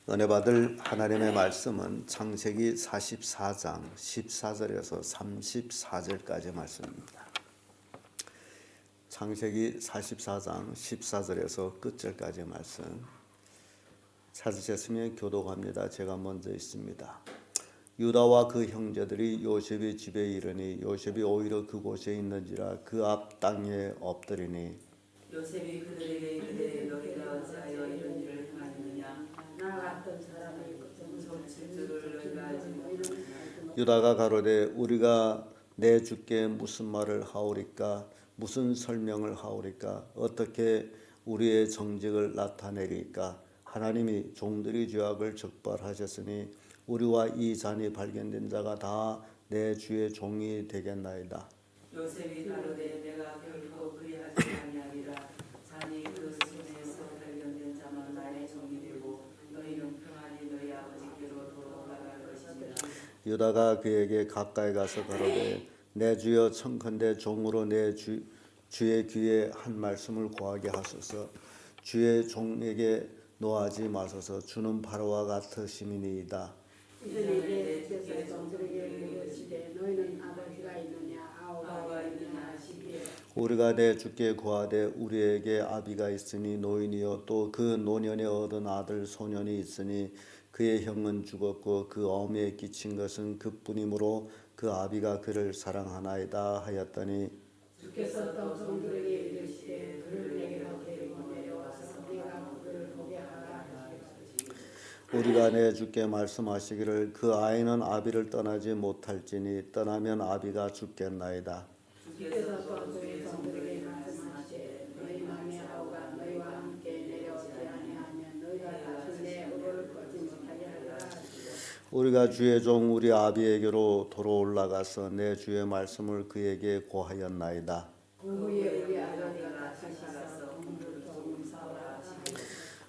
은혜 받을 하나님의 말씀은 창세기 44장 14절에서 34절까지 말씀입니다. 창세기 44장 14절에서 끝절까지 말씀 찾으셨으면 교독합니다. 제가 먼저 있습니다. 유다와 그 형제들이 요셉의 집에 이르니 요셉이 오히려 그곳에 있는지라 그 앞 땅에 엎드리니 요셉이 그들에게 이르되 너희가 어찌하여 이런 일을 행하였느냐 나 같은 사람이 정성칠 줄을 너희가 알지 못하느냐. 유다가 가로되 우리가 내 주께 무슨 말을 하오리까 무슨 설명을 하오리까 어떻게 우리의 정직을 나타내리까 하나님이 종들이 죄악을 적발하셨으니 우리와 이 잔이 발견된 자가 다 내 주의 종이 되겠나이다. 요셉이 가로되 내가 결코 그리하지 아니하리라. 잔이 그 손에서 발견된 자만 나의 종이 되고 너희는 평안히 너희 아버지께로 돌아갈 것이니라. 유다가 그에게 가까이 가서 가로되 내 주여 청컨대 종으로 내 주의 귀에 한 말씀을 고하게 하소서. 주의 종에게 노하지 마소서. 주는 바로와 같으심이니이다. 이들에게 주께서 종들에게 물으시되 너희는 아버지가 있느냐 아우가 있느냐 하시기에 우리가 내 주께 구하되 우리에게 아비가 있으니 노인이요 또 그 노년에 얻은 아들 소년이 있으니 그의 형은 죽었고 그 어미에 끼친 것은 그뿐이므로 그 아비가 그를 사랑하나이다 하였더니 주께서 또 종들에게 이르시되 그를 내게로 데리고 내려와서 네가 그를 보게 하라 하시옵소서. 우리가 내 주께 말씀하시기를 그 아이는 아비를 떠나지 못할지니 떠나면 아비가 죽겠나이다. 주께서 또 주의 종들에게 말씀하시되 너희 남의 아우가 너희와 함께 내려오지 아니하면 너희가 다시 내 의를 걷지 못하게 하리라 하시고 우리가 주의 종 우리 아비에게로 도로 올라가서 내 주의 말씀을 그에게 고하였나이다. 그 후에 우리 아버지가 다시 가서 종들을 조금 사오라 하시고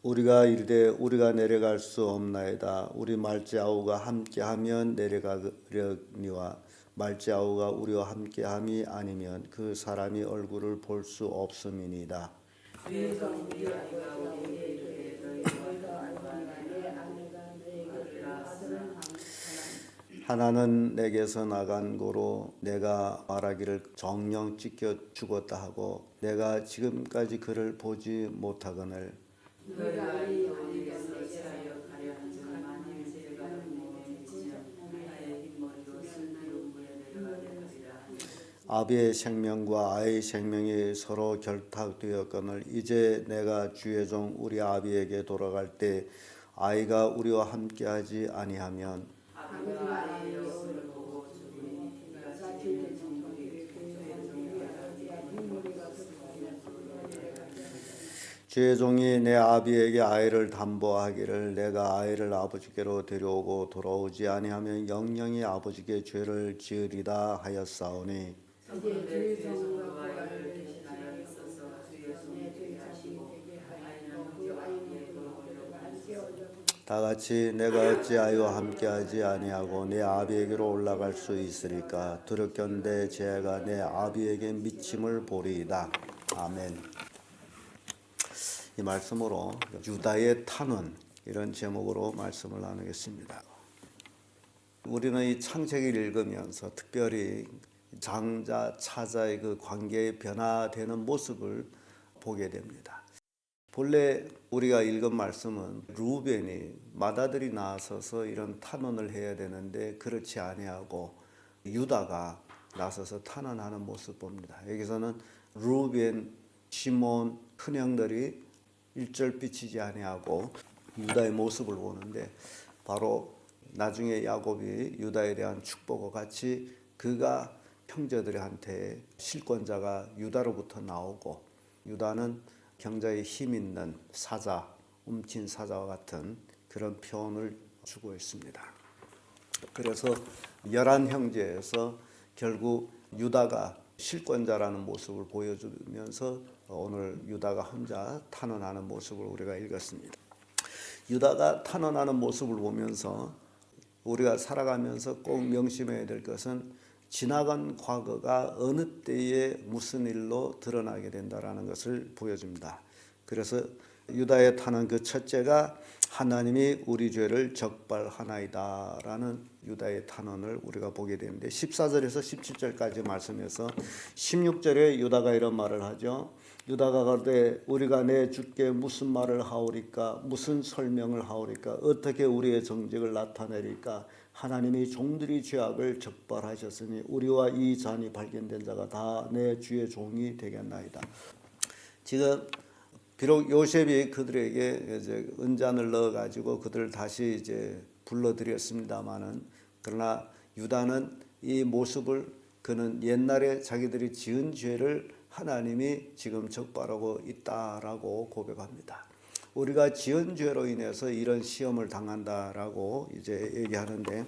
우리가 이르되 우리가 내려갈 수 없나이다. 우리 말지아우가 함께하면 내려가려니와 말지아우가 우리와 함께함이 아니면 그 사람이 얼굴을 볼 수 없음이니이다. 주의 종 우리 아버지가 우리에게 이르되 너희가 알거니와 내 아내가 너에게 그 아들을 낳은 사람 하나는 내게서 나간 고로 내가 말하기를 정령 찢겨 죽었다 하고 내가 지금까지 그를 보지 못하거늘 너희가 이 영혼에게서 어찌하여 가려 한즉 만일 제가 몸에 미치면 나의 흰머리로 슬피로 물에 내려가게 하리라. 아비의 생명과 아이의 생명이 서로 결탁되었거늘 이제 내가 주의 종 우리 아비에게 돌아갈 때 아이가 우리와 함께하지 아니하면 아비가 아이의 모습을 보고 죽으니 피가 찢긴 종들이 주의 종이 아버지가 흰머리가 슬프면 물로 내려가게 하리라. 주의 종이 내 아비에게 아이를 담보하기를 내가 아이를 아버지께로 데려오고 돌아오지 아니하면 영영이 아버지께 죄를 지으리다 하였사오니 이제 주의 종과 부활을 대신하여 있어서 주의 내 종이 주의 자신이 되게 하였고 그 아이는 그로 함께 올려 다 같이 내가 어찌하여 함께하지 아니하고 내 아비에게로 올라갈 수 있으리까 두렵건대 제가 내 아비에게 미침을 보리이다. 아멘. 이 말씀으로 유다의 탄원 이런 제목으로 말씀을 나누겠습니다. 우리는 이 창세기를 읽으면서 특별히 장자 차자의 그 관계의 변화되는 모습을 보게 됩니다. 본래 우리가 읽은 말씀은 루벤이 맏아들이 나서서 이런 탄원을 해야 되는데 그렇지 아니하고 유다가 나서서 탄원하는 모습 봅니다. 여기서는 루벤, 시몬 큰형들이 일절 비치지 아니하고 유다의 모습을 보는데 바로 나중에 야곱이 유다에 대한 축복과 같이 그가 형제들한테 실권자가 유다로부터 나오고 유다는 경자의 힘 있는 사자, 움친 사자와 같은 그런 표현을 주고 있습니다. 그래서 11형제에서 결국 유다가 실권자라는 모습을 보여주면서 오늘 유다가 혼자 탄원하는 모습을 우리가 읽었습니다. 유다가 탄원하는 모습을 보면서 우리가 살아가면서 꼭 명심해야 될 것은 지나간 과거가 어느 때에 무슨 일로 드러나게 된다라는 것을 보여줍니다. 그래서 유다의 탄원 그 첫째가 하나님이 우리 죄를 적발하나이다라는 유다의 탄원을 우리가 보게 되는데 14절에서 17절까지 말씀에서 16절에 유다가 이런 말을 하죠. 유다가 가로되 우리가 내 주께 무슨 말을 하오리까 무슨 설명을 하오리까 어떻게 우리의 정직을 나타내리까 하나님이 종들이 죄악을 적발하셨으니 우리와 이 잔이 발견된 자가 다 내 주의 종이 되겠나이다. 지금 비록 요셉이 그들에게 이제 은잔을 넣어 가지고 그들을 다시 이제 불러들였습니다마는 그러나 유다는 이 모습을 그는 옛날에 자기들이 지은 죄를 하나님이 지금 적발하고 있다라고 고백합니다. 우리가 지은 죄로 인해서 이런 시험을 당한다라고 이제 얘기하는데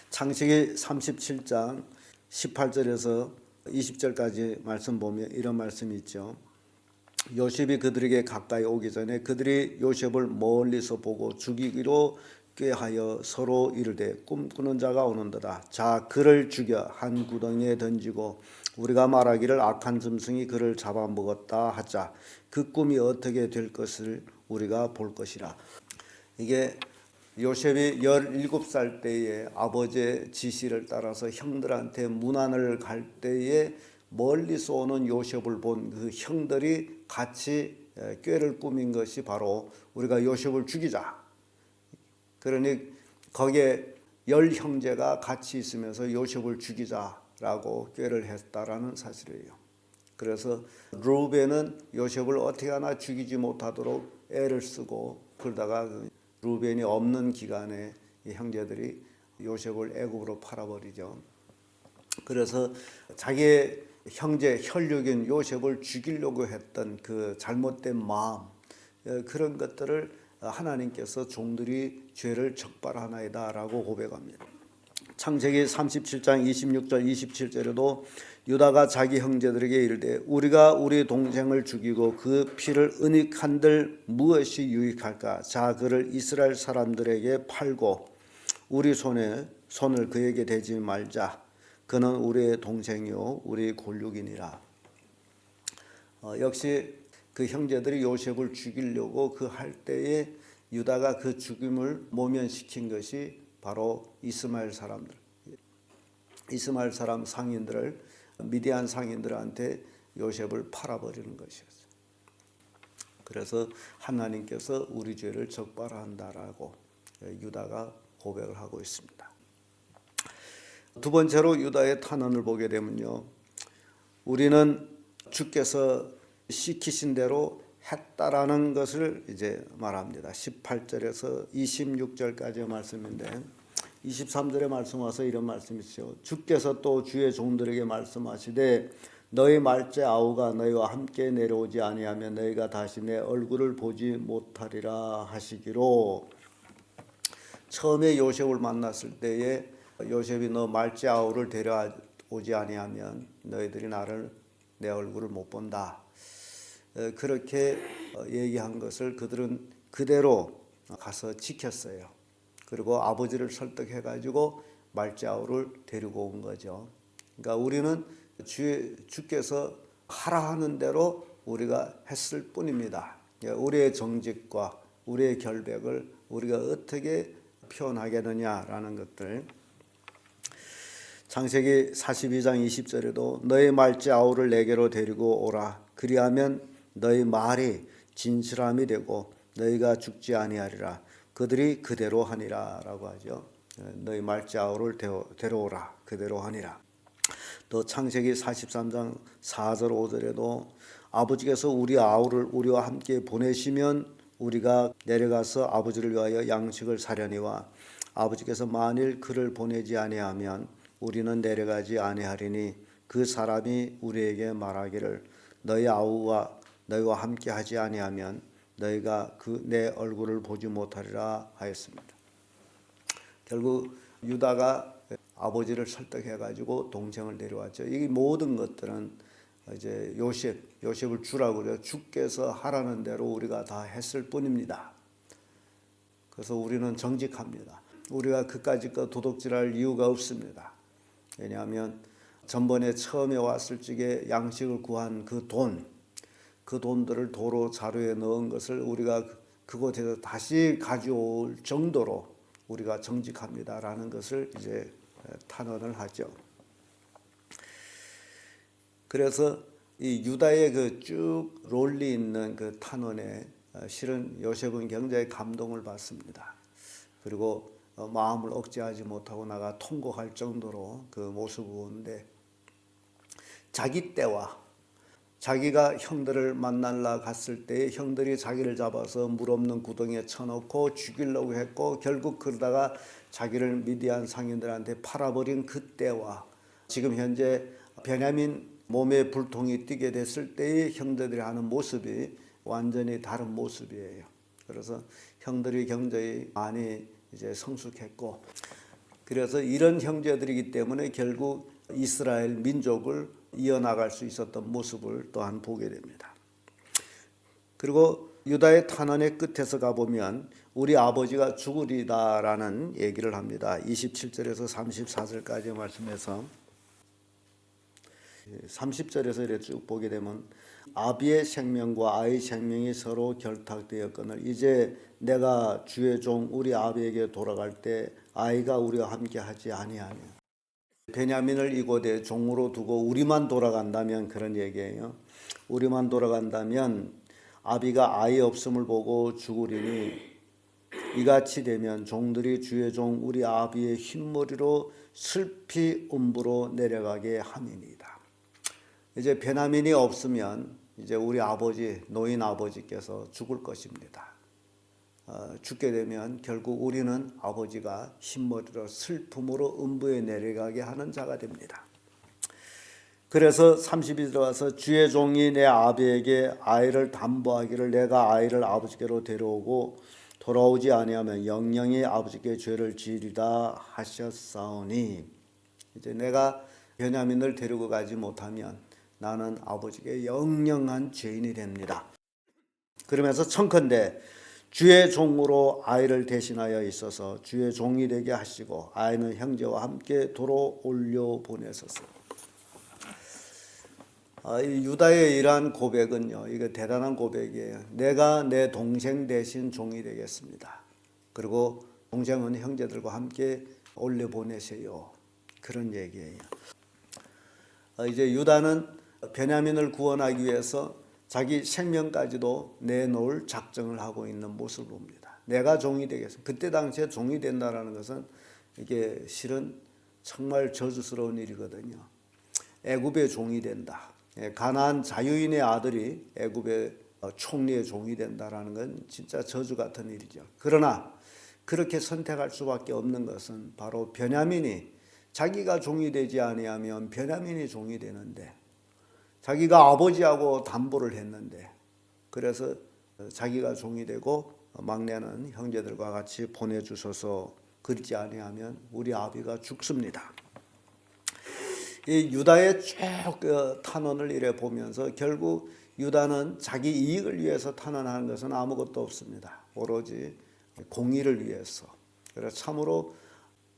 창세기 37장 18절에서 20절까지 말씀 보면 이런 말씀이 있죠. 요셉이 그들에게 가까이 오기 전에 그들이 요셉을 멀리서 보고 죽이기로 꾀하여 서로 이르되 꿈꾸는 자가 오는도다. 자 그를 죽여 한 구덩이에 던지고 우리가 말하기를 악한 짐승이 그를 잡아먹었다 하자. 그 꿈이 어떻게 될 것을 우리가 볼 것이라. 이게 요셉이 17살 때에 아버지의 지시를 따라서 형들한테 문안을 갈 때에 멀리서 오는 요셉을 본 그 형들이 같이 꾀를 꾸민 것이 바로 우리가 요셉을 죽이자. 그러니 거기에 10형제가 같이 있으면서 요셉을 죽이자라고 꾀를 했다라는 사실이에요. 그래서 루벤은 요셉을 어떻게 하나 죽이지 못하도록 애를 쓰고 그러다가 루벤이 없는 기간에 이 형제들이 요셉을 애굽으로 팔아버리죠. 그래서 자기의 형제 혈육인 요셉을 죽이려고 했던 그 잘못된 마음 그런 것들을 하나님께서 종들이 죄를 적발하나이다라고 고백합니다. 창세기 37장 26절 27절에도 유다가 자기 형제들에게 이르되 우리가 우리 동생을 죽이고 그 피를 은닉한들 무엇이 유익할까? 자 그를 이스라엘 사람들에게 팔고 우리 손을 그에게 대지 말자. 그는 우리의 동생이요 우리 골육이니라. 역시 그 형제들이 요셉을 죽이려고 그 할 때에 유다가 그 죽임을 모면시킨 것이 바로 이스마엘 사람들, 이스마엘 사람 상인들을 미디안 상인들한테 요셉을 팔아버리는 것이었어요. 그래서 하나님께서 우리 죄를 적발한다라고 유다가 고백을 하고 있습니다. 두 번째로 유다의 탄원을 보게 되면요, 우리는 주께서 시키신 대로 했다라는 것을 이제 말합니다. 18절에서 26절까지의 말씀인데 23절의 말씀 와서 이런 말씀이죠. 주께서 또 주의 종들에게 말씀하시되 너희 말째 아우가 너희와 함께 내려오지 아니하면 너희가 다시 내 얼굴을 보지 못하리라 하시기로. 처음에 요셉을 만났을 때에 요셉이 너 말째 아우를 데려오지 아니하면 너희들이 내 얼굴을 못 본다. 그렇게 얘기한 것을 그들은 그대로 가서 지켰어요. 그리고 아버지를 설득해 가지고 말째 아우를 데리고 온 거죠. 그러니까 우리는 주께서 하라 하는 대로 우리가 했을 뿐입니다. 우리의 정직과 우리의 결백을 우리가 어떻게 표현하겠느냐라는 것들. 창세기 42장 20절에도 너희 말째 아우를 내게로 데리고 오라. 그리하면 너희 말이 진실함이 되고 너희가 죽지 아니하리라. 그들이 그대로 하니라 라고 하죠. 너희 말째 아우를 데려오라. 그대로 하니라. 또 창세기 43장 4절 5절에도 아버지께서 우리 아우를 우리와 함께 보내시면 우리가 내려가서 아버지를 위하여 양식을 사려니와 아버지께서 만일 그를 보내지 아니하면 우리는 내려가지 아니하리니 그 사람이 우리에게 말하기를 너희 아우와 너희와 함께 하지 아니하면 너희가 내 얼굴을 보지 못하리라 하였습니다. 결국 유다가 아버지를 설득해 가지고 동생을 데려왔죠. 이 모든 것들은 이제 요셉을 주라고 그래요. 주께서 하라는 대로 우리가 다 했을 뿐입니다. 그래서 우리는 정직합니다. 우리가 그까짓 도둑질할 이유가 없습니다. 왜냐하면 전번에 처음에 왔을 적에 양식을 구한 그 돈들을 도로 자루에 넣은 것을 우리가 그곳에서 다시 가져올 정도로 우리가 정직합니다라는 것을 이제 탄원을 하죠. 그래서 이 유다의 그 쭉 롤리 있는 그 탄원에 실은 요셉은 굉장히 감동을 받습니다. 그리고 마음을 억제하지 못하고 나가 통곡할 정도로 그 모습을 보는데, 자기 때와 자기가 형들을 만나러 갔을 때 형들이 자기를 잡아서 물 없는 구덩이에 쳐놓고 죽이려고 했고, 결국 그러다가 자기를 미디안 상인들한테 팔아버린 그때와 지금 현재 베냐민 몸에 불통이 뛰게 됐을 때의 형제들이 하는 모습이 완전히 다른 모습이에요. 그래서 형들이 굉장히 많이 이제 성숙했고, 그래서 이런 형제들이기 때문에 결국 이스라엘 민족을 이어나갈 수 있었던 모습을 또한 보게 됩니다. 그리고 유다의 탄원의 끝에서 가보면 우리 아버지가 죽으리다라는 얘기를 합니다. 27절에서 34절까지 말씀해서 30절에서 이렇게 쭉 보게 되면, 아비의 생명과 아이의 생명이 서로 결탁되었거늘 이제 내가 주의 종 우리 아비에게 돌아갈 때 아이가 우리와 함께 하지 아니하며. 베냐민을 이곳에 종으로 두고 우리만 돌아간다면, 그런 얘기예요. 우리만 돌아간다면 아비가 아이 없음을 보고 죽으리니 이같이 되면 종들이 주의 종 우리 아비의 흰머리로 슬피 음부로 내려가게 함이니이다. 이제 베냐민이 없으면 이제 우리 아버지, 노인 아버지께서 죽을 것입니다. 죽게 되면 결국 우리는 아버지가 흰머리로 슬픔으로 음부에 내려가게 하는 자가 됩니다. 그래서 30이 들어와서 주의 종이 내 아비에게 아이를 담보하기를 내가 아이를 아버지께로 데려오고 돌아오지 아니하면 영영이 아버지께 죄를 지으리다 하셨사오니, 이제 내가 베냐민을 데리고 가지 못하면 나는 아버지께 영영한 죄인이 됩니다. 그러면서 청컨대 주의 종으로 아이를 대신하여 있어서 주의 종이 되게 하시고 아이는 형제와 함께 도로 올려 보내소서. 이 유다의 이러한 고백은요, 이거 대단한 고백이에요. 내가 내 동생 대신 종이 되겠습니다. 그리고 동생은 형제들과 함께 올려 보내세요. 그런 얘기예요. 이제 유다는 베냐민을 구원하기 위해서 자기 생명까지도 내놓을 작정을 하고 있는 모습을 봅니다. 내가 종이 되겠습니다. 그때 당시에 종이 된다라는 것은 이게 실은 정말 저주스러운 일이거든요. 애굽의 종이 된다. 가나안 자유인의 아들이 애굽의 총리의 종이 된다라는 건 진짜 저주 같은 일이죠. 그러나 그렇게 선택할 수밖에 없는 것은 바로 베냐민이 자기가 종이 되지 아니하면 베냐민이 종이 되는데, 자기가 아버지하고 담보를 했는데, 그래서 자기가 종이 되고 막내는 형제들과 같이 보내주셔서 그렇지 아니하면 우리 아비가 죽습니다. 이 유다의 쭉 탄원을 이래 보면서 결국 유다는 자기 이익을 위해서 탄원하는 것은 아무것도 없습니다. 오로지 공의를 위해서. 그래서 참으로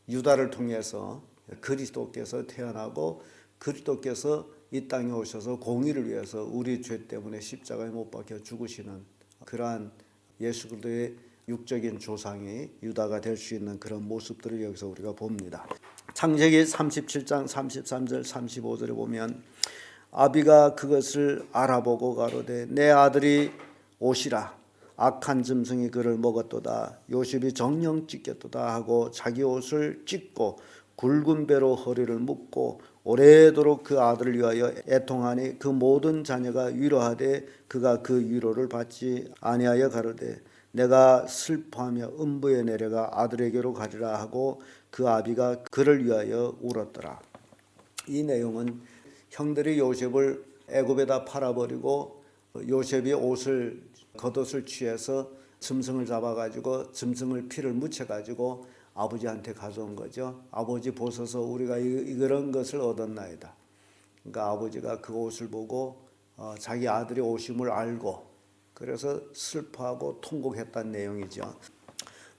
유다를 통해서 그리스도께서 태어나고 그리스도께서 이 땅에 오셔서 공의를 위해서 우리 죄 때문에 십자가에 못 박혀 죽으시는 그러한 예수 그리스도의 육적인 조상이 유다가 될 수 있는 그런 모습들을 여기서 우리가 봅니다. 창세기 37장 33절 35절에 보면 아비가 그것을 알아보고 가로되 내 아들이 오시라 악한 짐승이 그를 먹었도다 요셉이 정령 찢겼도다 하고 자기 옷을 찢고 굵은 배로 허리를 묶고 오래도록 그 아들을 위하여 애통하니 그 모든 자녀가 위로하되 그가 그 위로를 받지 아니하여 가로되 내가 슬퍼하며 음부에 내려가 아들에게로 가리라 하고 그 아비가 그를 위하여 울었더라. 이 내용은 형들이 요셉을 애굽에다 팔아버리고 요셉이 겉옷을 취해서 짐승을 잡아가지고 짐승을 피를 묻혀가지고 아버지한테 가져온 거죠. 아버지 보소서 우리가 이런 것을 얻었나이다. 그러니까 아버지가 그 옷을 보고 자기 아들이 오심을 알고 그래서 슬퍼하고 통곡했다는 내용이죠.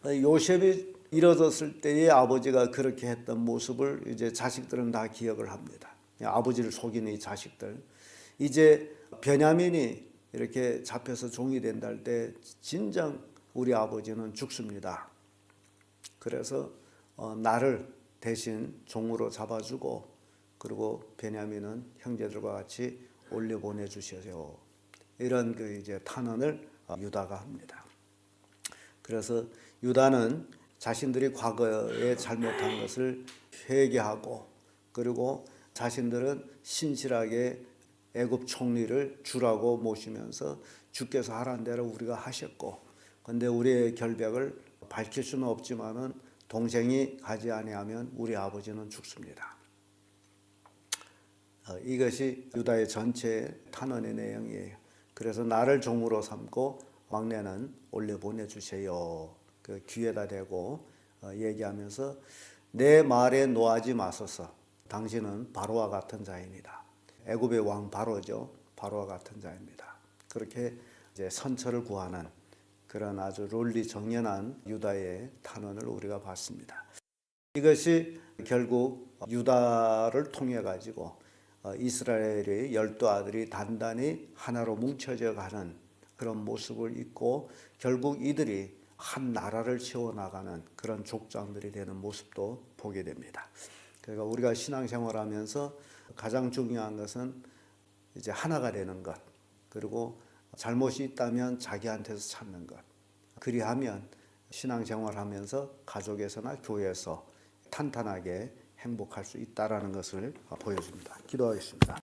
요셉이 일어섰을 때의 아버지가 그렇게 했던 모습을 이제 자식들은 다 기억을 합니다. 아버지를 속이는 이 자식들. 이제 베냐민이 이렇게 잡혀서 종이 된다 할 때 진정 우리 아버지는 죽습니다. 그래서 나를 대신 종으로 잡아주고 그리고 베냐민은 형제들과 같이 올려 보내주셔서 이런 그 이제 탄원을 유다가 합니다. 그래서 유다는 자신들이 과거에 잘못한 것을 회개하고 그리고 자신들은 신실하게 애굽 총리를 주라고 모시면서 주께서 하라는 대로 우리가 하셨고 근데 우리의 결백을 밝힐 수는 없지만은 동생이 가지 아니하면 우리 아버지는 죽습니다. 이것이 유다의 전체 탄원의 내용이에요. 그래서 나를 종으로 삼고 막내는 올려 보내주세요. 그 귀에다 대고 얘기하면서 내 말에 노하지 마소서. 당신은 바로와 같은 자입니다. 애굽의 왕 바로죠. 바로와 같은 자입니다. 그렇게 이제 선처를 구하는 그런 아주 롤리 정연한 유다의 탄원을 우리가 봤습니다. 이것이 결국 유다를 통해 가지고 이스라엘의 12 아들이 단단히 하나로 뭉쳐져 가는 그런 모습을 잊고 결국 이들이 한 나라를 세워나가는 그런 족장들이 되는 모습도 보게 됩니다. 그러니까 우리가 신앙생활하면서 가장 중요한 것은 이제 하나가 되는 것, 그리고 잘못이 있다면 자기한테서 찾는 것. 그리하면 신앙생활하면서 가족에서나 교회에서 탄탄하게 행복할 수 있다라는 것을 보여줍니다. 기도하겠습니다.